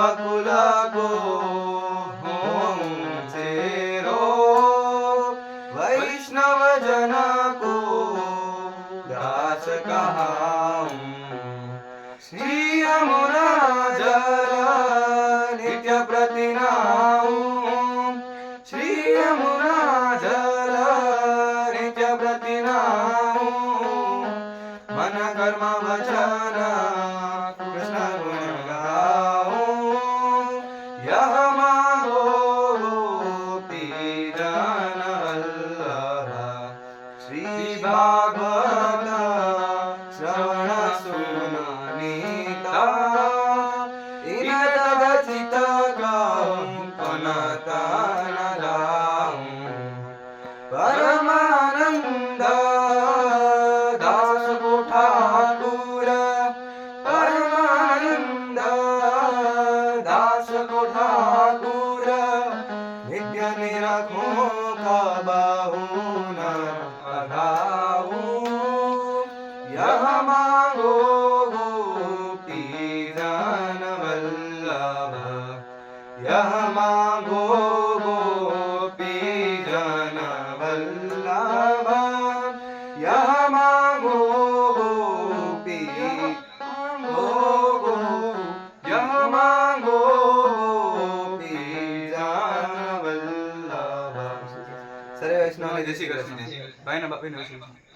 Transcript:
बकुल को चेरो वैष्णव जन को दास कहाऊं। श्री यमुना जल नित्य प्रति नहाऊं। श्री यमुना जल नित्य प्रति नहाऊं। मन कर्म वचन कृष्ण गुण गाऊं। यह मांगो गोपी जन वल्लभ। श्री भागवत श्रवण सुनानीता। इन तदचित गाऊं पनत न लाऊं। परमानंद दास को ठाकुर। परमानंद दास को ठाकुर। नित्य निरखों का बाहु न अघाऊं। यह मांगो गोपी जन वल्लभ। यह मांगो गोपी जन वल्लभ। यह मांगो गोपी मांगो यह मांगो गोपी जन वल्लभ। सर्व वैष्णव जय श्री कृष्ण। भाई ना बापी ने